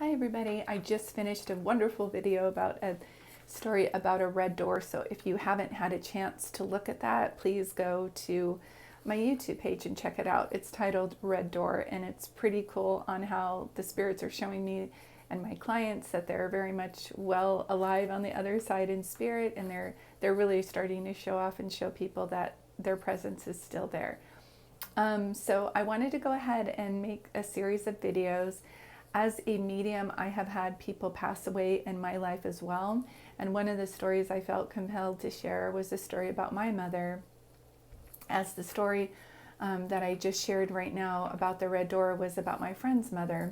Hi everybody, I just finished a wonderful video about a story about a red door, so if you haven't had a chance to look at that, please go to my YouTube page and check it out. It's titled Red Door, and it's pretty cool on how the spirits are showing me and my clients that they're very much well alive on the other side in spirit, and they're really starting to show off and show people that their presence is still there. So I wanted to go ahead and make a series of videos. As a medium, I have had people pass away in my life as well. And one of the stories I felt compelled to share was a story about my mother, as the story that I just shared right now about the red door was about my friend's mother.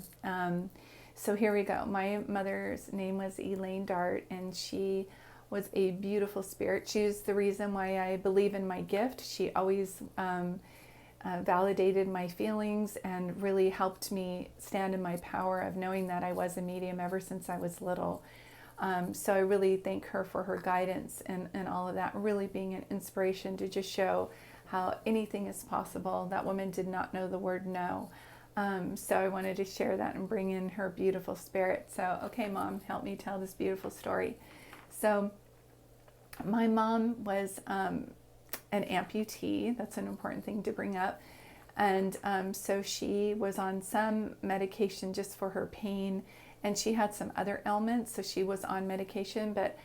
So here we go. My mother's name was Elaine Dart, and she was a beautiful spirit. She's the reason why I believe in my gift. She always validated my feelings and really helped me stand in my power of knowing that I was a medium ever since I was little. So I really thank her for her guidance and all of that, really being an inspiration to just show how anything is possible. That woman did not know the word no. So I wanted to share that and bring in her beautiful spirit. So, okay, Mom, help me tell this beautiful story. So my mom was an amputee. That's an important thing to bring up. And so she was on some medication just for her pain, and she had some other ailments, so she was on medication. But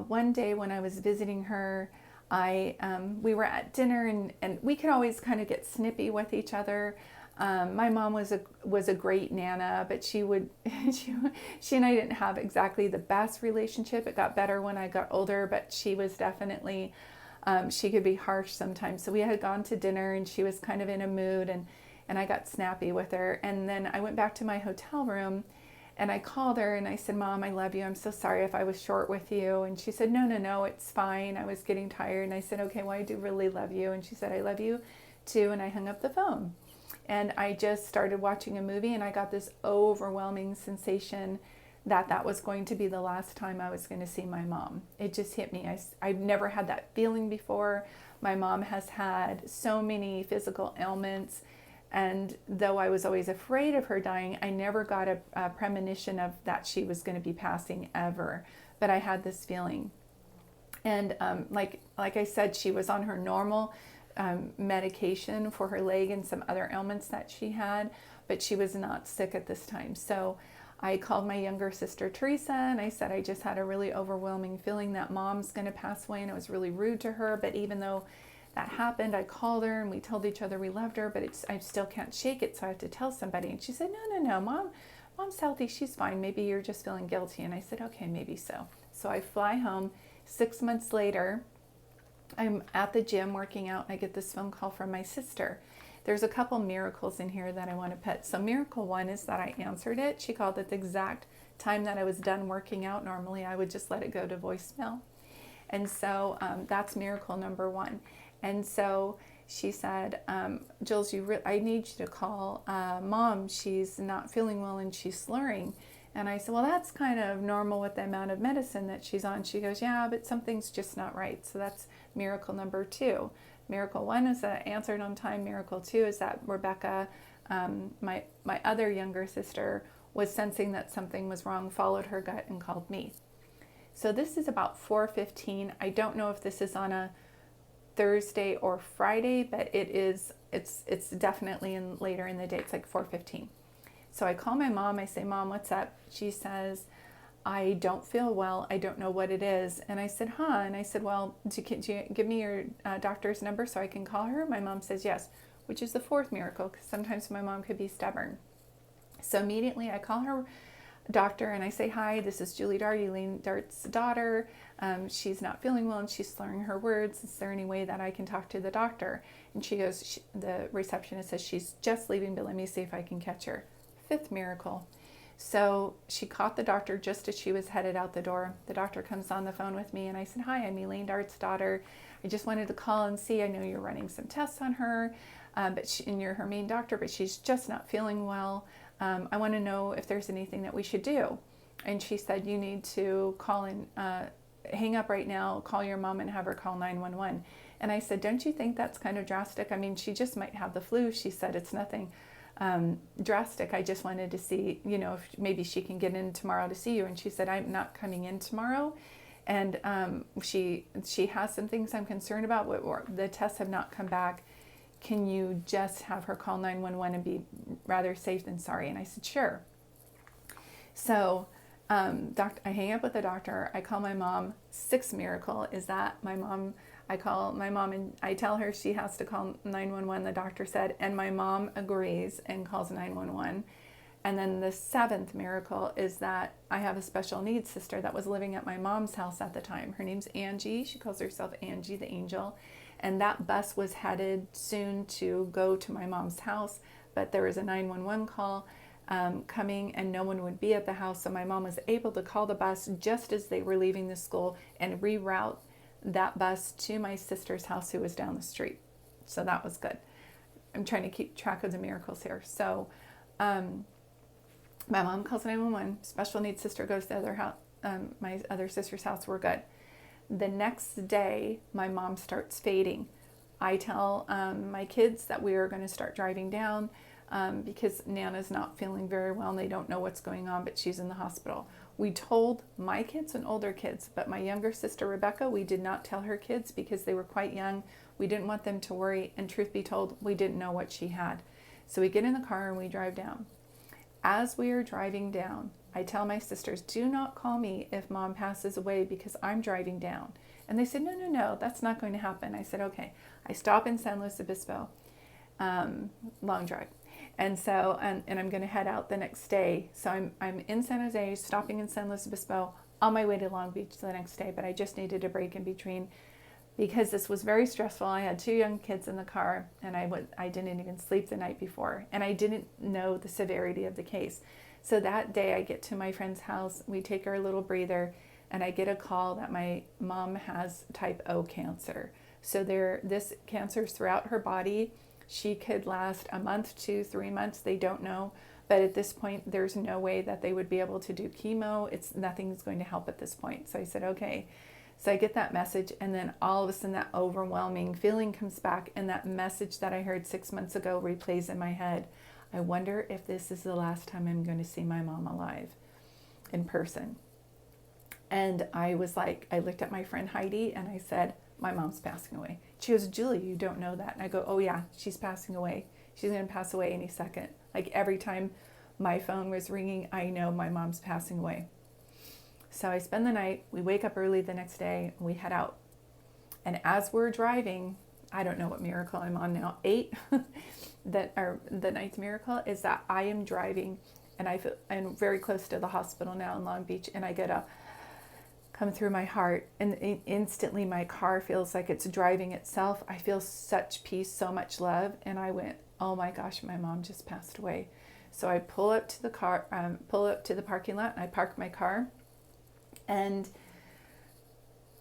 one day when I was visiting her, we were at dinner, and we could always kind of get snippy with each other. My mom was a great nana, but she and I didn't have exactly the best relationship. It got better when I got older, but she was definitely she could be harsh sometimes. So we had gone to dinner, and she was kind of in a mood, and I got snappy with her. And then I went back to my hotel room, and I called her, and I said, Mom, I love you. I'm so sorry if I was short with you. And she said, no, it's fine. I was getting tired. And I said, okay, well, I do really love you. And she said, I love you too. And I hung up the phone. And I just started watching a movie, and I got this overwhelming sensation that was going to be the last time I was going to see my mom. It just hit me. I've never had that feeling before. My mom has had so many physical ailments, and though I was always afraid of her dying, I never got a premonition of that she was going to be passing ever. But I had this feeling. And like I said, she was on her normal medication for her leg and some other ailments that she had, but she was not sick at this time. So I called my younger sister Teresa, and I said I just had a really overwhelming feeling that Mom's going to pass away, and it was really rude to her. But even though that happened, I called her and we told each other we loved her, but I still can't shake it, so I have to tell somebody. And she said, no, Mom's healthy, she's fine. Maybe you're just feeling guilty. And I said, okay, maybe so. So I fly home. 6 months later, I'm at the gym working out, and I get this phone call from my sister. There's a couple miracles in here that I want to put. So miracle one is that I answered it. She called at the exact time that I was done working out. Normally I would just let it go to voicemail. And so that's miracle number one. And so she said, Jules, I need you to call Mom. She's not feeling well and she's slurring. And I said, well, that's kind of normal with the amount of medicine that she's on. She goes, yeah, but something's just not right. So that's miracle number two. Miracle one is that I answered on time. Miracle two is that Rebecca, my other younger sister, was sensing that something was wrong, followed her gut, and called me. So this is about 4:15. I don't know if this is on a Thursday or Friday, but it's definitely later in the day. It's like 4:15. So I call my mom. I say, Mom, what's up? She says, I don't feel well. I don't know what it is. And I said, huh? And I said, well, do you give me your doctor's number so I can call her? My mom says yes, which is the fourth miracle, because sometimes my mom could be stubborn. So immediately I call her doctor and I say, hi, this is Julie Dart, Elaine Dart's daughter. She's not feeling well and she's slurring her words. Is there any way that I can talk to the doctor? And she goes, the receptionist says she's just leaving, but let me see if I can catch her. Fifth miracle. So she caught the doctor just as she was headed out the door. The doctor comes on the phone with me, and I said, hi, I'm Elaine Dart's daughter. I just wanted to call and see. I know you're running some tests on her, and you're her main doctor, but she's just not feeling well. I want to know if there's anything that we should do. And she said, you need to call and hang up right now, call your mom and have her call 911. And I said, don't you think that's kind of drastic? I mean, she just might have the flu. She said, it's nothing. drastic. I just wanted to see, if maybe she can get in tomorrow to see you. And she said, I'm not coming in tomorrow. And she has some things I'm concerned about. The tests have not come back. Can you just have her call 911 and be rather safe than sorry? And I said, sure. So I hang up with the doctor. I call my mom. Sixth miracle is that I call my mom and I tell her she has to call 911, the doctor said, and my mom agrees and calls 911. And then the seventh miracle is that I have a special needs sister that was living at my mom's house at the time. Her name's Angie. She calls herself Angie the Angel. And that bus was headed soon to go to my mom's house, but there was a 911 call coming and no one would be at the house. So my mom was able to call the bus just as they were leaving the school and reroute that bus to my sister's house, who was down the street. So that was good. I'm trying to keep track of the miracles here. So my mom calls 911. Special needs sister goes to the other house, my other sister's house. We're good. The next day, my mom starts fading. I tell my kids that we are going to start driving down because Nana's not feeling very well and they don't know what's going on, but she's in the hospital. We told my kids and older kids, but my younger sister, Rebecca, we did not tell her kids because they were quite young. We didn't want them to worry, and truth be told, we didn't know what she had. So we get in the car and we drive down. As we are driving down, I tell my sisters, do not call me if Mom passes away because I'm driving down. And they said, no, that's not going to happen. I said, okay. I stop in San Luis Obispo, long drive. And so, and I'm going to head out the next day. So I'm in San Jose, stopping in San Luis Obispo, on my way to Long Beach the next day. But I just needed a break in between because this was very stressful. I had two young kids in the car, and I didn't even sleep the night before. And I didn't know the severity of the case. So that day I get to my friend's house, we take our little breather, and I get a call that my mom has type O cancer. So this cancer's throughout her body. She could last a month, 2, 3 months, they don't know. But at this point, there's no way that they would be able to do chemo. Nothing's going to help at this point. So I said, okay. So I get that message, and then all of a sudden that overwhelming feeling comes back, and that message that I heard 6 months ago replays in my head. I wonder if this is the last time I'm going to see my mom alive in person. And I was like, I looked at my friend Heidi and I said, my mom's passing away. She goes, Julie, you don't know that. And I go, oh yeah, she's passing away. She's going to pass away any second. Like every time my phone was ringing, I know my mom's passing away. So I spend the night, we wake up early the next day, and we head out. And as we're driving, I don't know what miracle I'm on now, 8, the ninth miracle is that I am driving, and I'm very close to the hospital now in Long Beach, and I get a come through my heart, and instantly my car feels like it's driving itself. I feel such peace, so much love, and I went, oh my gosh, my mom just passed away. So I pull up to the parking lot, and I park my car, and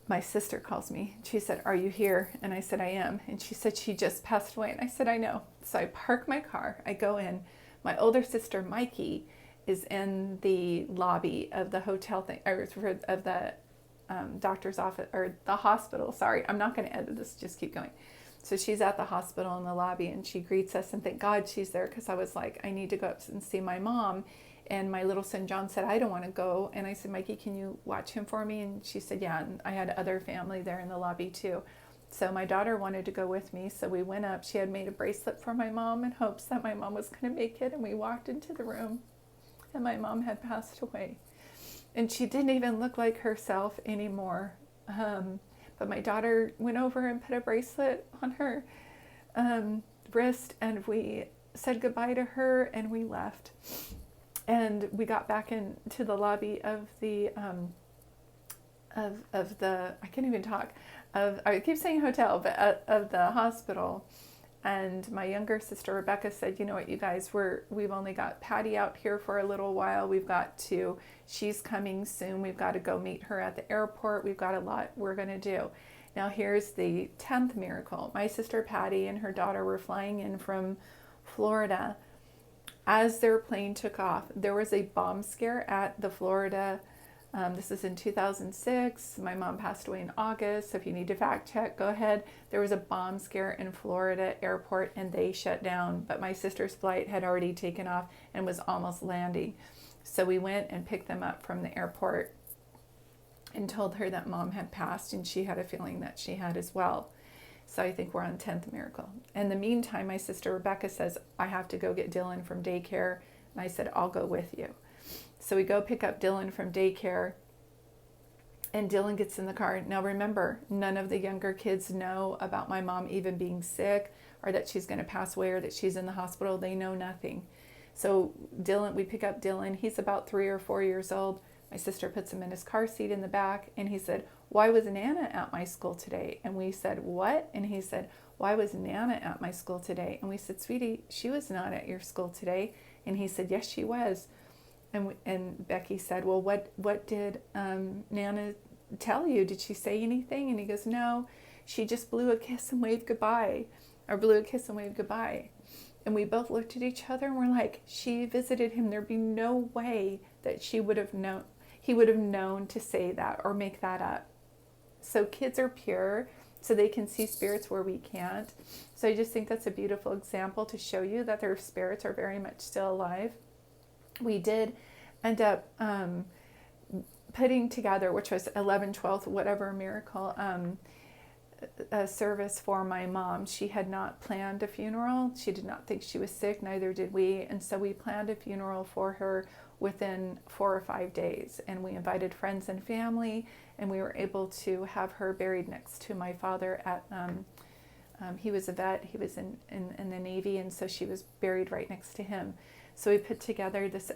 my sister calls me. She said, are you here? And I said, I am. And she said, she just passed away. And I said, I know. So I park my car. I go in. My older sister, Mikey, is in the lobby of the hotel thing, or of the doctor's office, or the hospital. Sorry, I'm not going to edit this. Just keep going. So she's at the hospital in the lobby, and she greets us, and thank God she's there, because I was like, I need to go up and see my mom. And my little son John said, I don't want to go. And I said, Mikey, can you watch him for me? And she said, yeah. And I had other family there in the lobby too. So my daughter wanted to go with me. So we went up. She had made a bracelet for my mom in hopes that my mom was going to make it. And we walked into the room, and my mom had passed away. And she didn't even look like herself anymore. But my daughter went over and put a bracelet on her wrist, and we said goodbye to her, and we left. And we got back into the lobby of the I can't even talk, I keep saying hotel, but of the hospital. And my younger sister Rebecca said, you know what, you guys, we've only got Patty out here for a little while. She's coming soon. We've got to go meet her at the airport. We've got a lot we're going to do. Now here's the 10th miracle. My sister Patty and her daughter were flying in from Florida. As their plane took off, there was a bomb scare at the Florida This is in 2006. My mom passed away in August. So if you need to fact check, go ahead. There was a bomb scare in Florida airport and they shut down. But my sister's flight had already taken off and was almost landing. So we went and picked them up from the airport and told her that mom had passed, and she had a feeling that she had as well. So I think we're on 10th miracle. In the meantime, my sister Rebecca says, I have to go get Dylan from daycare. And I said, I'll go with you. So we go pick up Dylan from daycare, and Dylan gets in the car. Now remember, none of the younger kids know about my mom even being sick or that she's going to pass away or that she's in the hospital. They know nothing. So Dylan, we pick up Dylan. He's about 3 or 4 years old. My sister puts him in his car seat in the back, and he said, why was Nana at my school today? And we said, what? And he said, why was Nana at my school today? And we said, sweetie, she was not at your school today. And he said, yes, she was. And Becky said, well, what did Nana tell you? Did she say anything? And he goes, no, she just blew a kiss and waved goodbye, or blew a kiss and waved goodbye. And we both looked at each other and we're like, she visited him. There'd be no way that she would have known, he would have known to say that or make that up. So kids are pure, so they can see spirits where we can't. So I just think that's a beautiful example to show you that their spirits are very much still alive. We did end up putting together, which was 11, 12th, whatever miracle, a service for my mom. She had not planned a funeral. She did not think she was sick, neither did we. And so we planned a funeral for her within 4 or 5 days. And we invited friends and family, and we were able to have her buried next to my father at, he was a vet, he was in the Navy, and so she was buried right next to him. So we put together this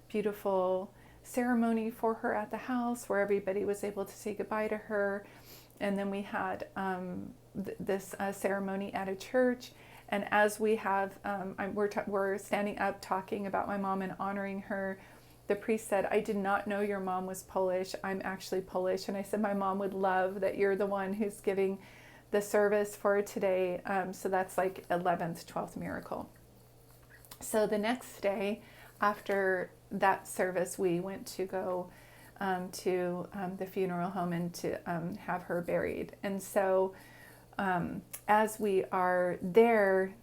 beautiful ceremony for her at the house where everybody was able to say goodbye to her. And then we had this ceremony at a church. And as we have, we're standing up talking about my mom and honoring her, the priest said, I did not know your mom was Polish. I'm actually Polish. And I said, my mom would love that you're the one who's giving the service for today. So that's like 11th, 12th miracle. So the next day after that service, we went to go to the funeral home and to have her buried. And so as we are there,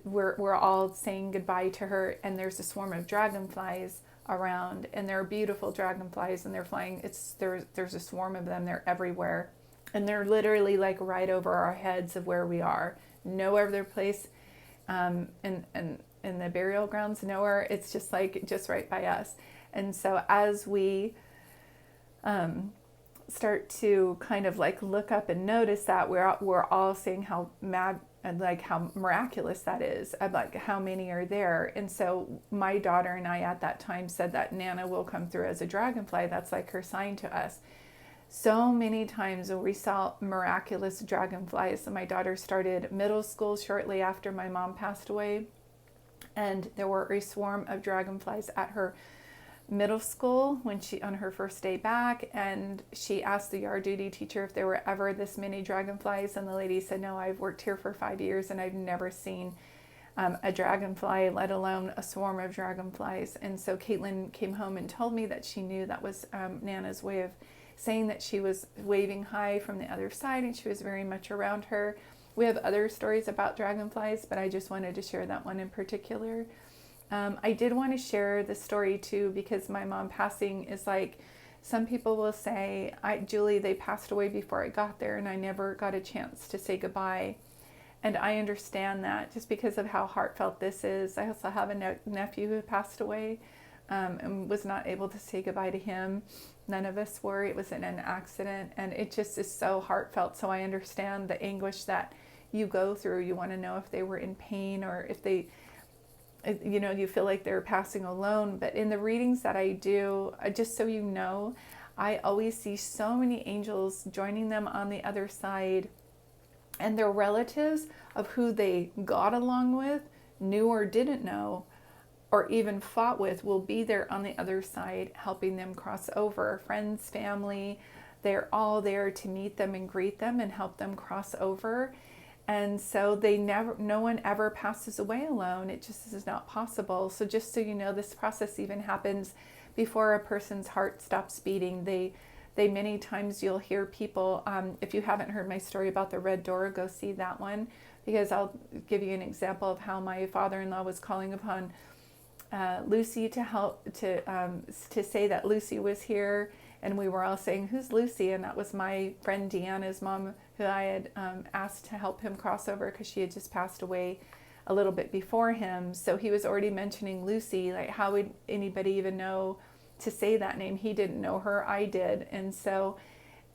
we're all saying goodbye to her, and there's a swarm of dragonflies around, and they're beautiful dragonflies, and they're flying. There's a swarm of them. They're everywhere, and they're literally like right over our heads of where we are. No other place in the burial grounds, nowhere. It's just right by us. And so as we start to kind of like look up and notice that, we're all saying how mad and like how miraculous that is, like how many are there. And so my daughter and I at that time said that Nana will come through as a dragonfly. That's like her sign to us. So many times when we saw miraculous dragonflies. So my daughter started middle school shortly after my mom passed away, and there were a swarm of dragonflies at her middle school on her first day back, and she asked the yard duty teacher if there were ever this many dragonflies, and the lady said, no, I've worked here for 5 years and I've never seen a dragonfly, let alone a swarm of dragonflies. And so Caitlin came home and told me that she knew that was Nana's way of saying that she was waving hi from the other side and she was very much around her. We have other stories about dragonflies, but I just wanted to share that one in particular. I did want to share the story too, because my mom passing is like, some people will say, Julie, they passed away before I got there and I never got a chance to say goodbye. And I understand that just because of how heartfelt this is. I also have a nephew who passed away and was not able to say goodbye to him. None of us were. It was in an accident, and it just is so heartfelt. So I understand the anguish that you go through. You want to know if they were in pain or if they, you feel like they're passing alone. But in the readings that I do, just so you know, I always see so many angels joining them on the other side, and their relatives of who they got along with, knew or didn't know, or even fought with, will be there on the other side helping them cross over. Friends, family, they're all there to meet them and greet them and help them cross over. And so no one ever passes away alone. It just is not possible. So just so you know, this process even happens before a person's heart stops beating. They many times you'll hear people, if you haven't heard my story about the red door, go see that one, because I'll give you an example of how my father-in-law was calling upon Lucy to help, to say that Lucy was here. And we were all saying, who's Lucy? And that was my friend Deanna's mom, who I had asked to help him cross over because she had just passed away a little bit before him. So he was already mentioning Lucy. Like, how would anybody even know to say that name? He didn't know her, I did. And so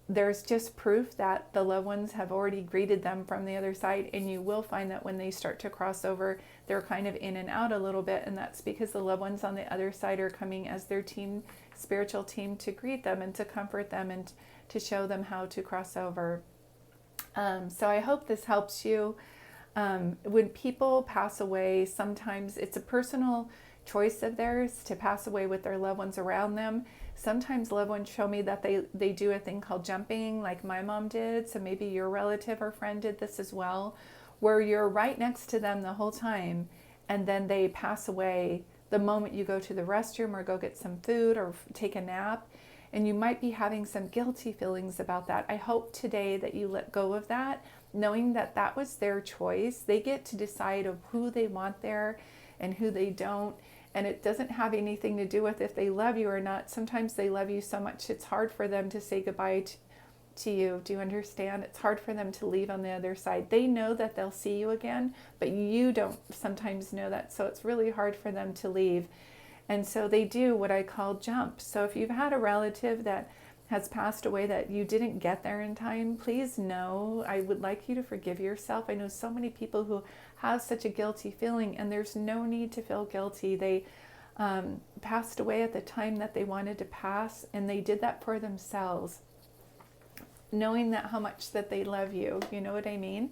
there's just proof that the loved ones have already greeted them from the other side. And you will find that when they start to cross over, they're kind of in and out a little bit. And that's because the loved ones on the other side are coming as their team, spiritual team, to greet them and to comfort them and to show them how to cross over. So I hope this helps you. When people pass away, sometimes it's a personal choice of theirs to pass away with their loved ones around them. Sometimes loved ones show me that they do a thing called jumping, like my mom did. So maybe your relative or friend did this as well, where you're right next to them the whole time, and then they pass away the moment you go to the restroom or go get some food or take a nap. And you might be having some guilty feelings about that. I hope today that you let go of that, knowing that that was their choice. They get to decide of who they want there and who they don't. And it doesn't have anything to do with if they love you or not. Sometimes they love you so much it's hard for them to say goodbye to you. Do you understand? It's hard for them to leave on the other side. They know that they'll see you again, but you don't sometimes know that. So it's really hard for them to leave. And so they do what I call jump. So if you've had a relative that has passed away that you didn't get there in time, please know, I would like you to forgive yourself. I know so many people who have such a guilty feeling, and there's no need to feel guilty. They passed away at the time that they wanted to pass, and they did that for themselves, knowing that how much that they love you. You know what I mean?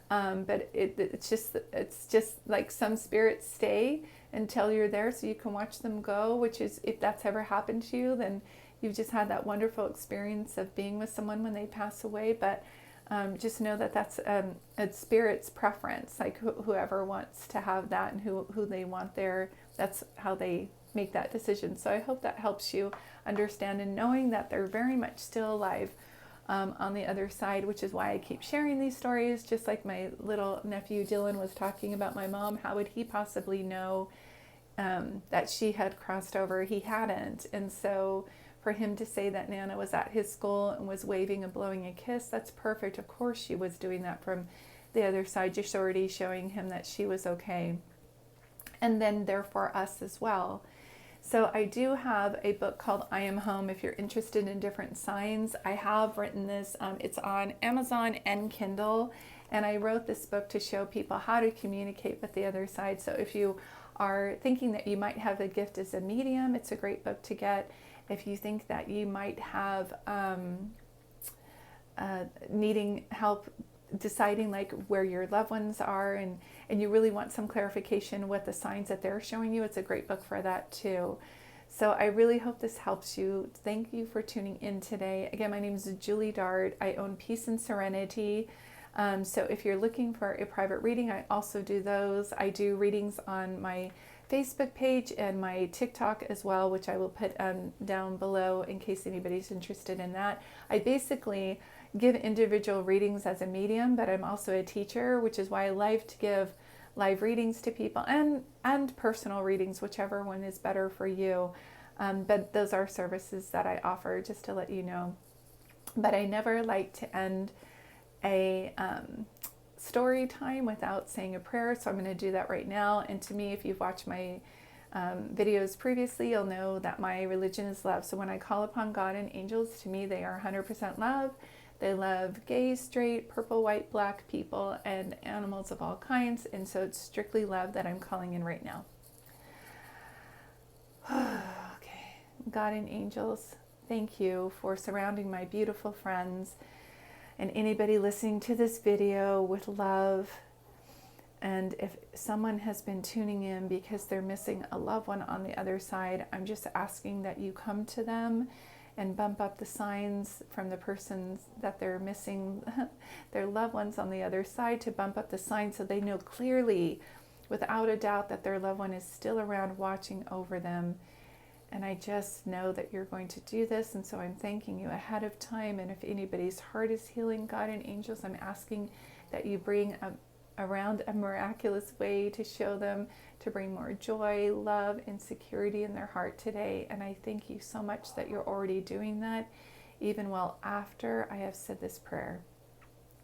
But it's just like some spirits stay until you're there so you can watch them go, which is, if that's ever happened to you, then you've just had that wonderful experience of being with someone when they pass away. But just know that that's a spirit's preference, like whoever wants to have that and who they want there, that's how they make that decision. So I hope that helps you understand, and knowing that they're very much still alive on the other side, which is why I keep sharing these stories. Just like my little nephew Dylan was talking about my mom, how would he possibly know that she had crossed over? He hadn't. And so for him to say that Nana was at his school and was waving and blowing a kiss, that's perfect. Of course she was doing that from the other side, just already showing him that she was okay. And then therefore us as well. So I do have a book called I Am Home if you're interested in different signs. I have written this. It's on Amazon and Kindle. And I wrote this book to show people how to communicate with the other side. So if you are thinking that you might have a gift as a medium, it's a great book to get. If you think that you might have needing help deciding like where your loved ones are, and you really want some clarification with the signs that they're showing you, it's a great book for that too. So I really hope this helps you. Thank you for tuning in today. Again, my name is Julie Dart. I own Peace and Serenity. So if you're looking for a private reading, I also do those. I do readings on my Facebook page and my TikTok as well, which I will put down below in case anybody's interested in that. I basically give individual readings as a medium, but I'm also a teacher, which is why I like to give live readings to people and personal readings, whichever one is better for you. But those are services that I offer, just to let you know. But I never like to end a story time without saying a prayer, so I'm going to do that right now. And to me, if you've watched my videos previously, you'll know that my religion is love. So when I call upon God and angels, to me they are 100% love. They love gay, straight, purple, white, black people and animals of all kinds, and so it's strictly love that I'm calling in right now. Okay, God and angels, thank you for surrounding my beautiful friends and anybody listening to this video with love. And if someone has been tuning in because they're missing a loved one on the other side, I'm just asking that you come to them and bump up the signs from the persons that they're missing, their loved ones on the other side, to bump up the signs so they know clearly, without a doubt, that their loved one is still around watching over them. And I just know that you're going to do this, and so I'm thanking you ahead of time. And if anybody's heart is healing, God and angels, I'm asking that you bring around a miraculous way to show them, to bring more joy, love, and security in their heart today. And I thank you so much that you're already doing that, even well after I have said this prayer.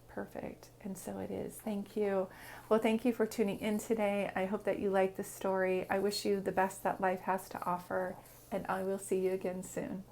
Perfect. And so it is. Thank you. Well, thank you for tuning in today. I hope that you like the story. I wish you the best that life has to offer, and I will see you again soon.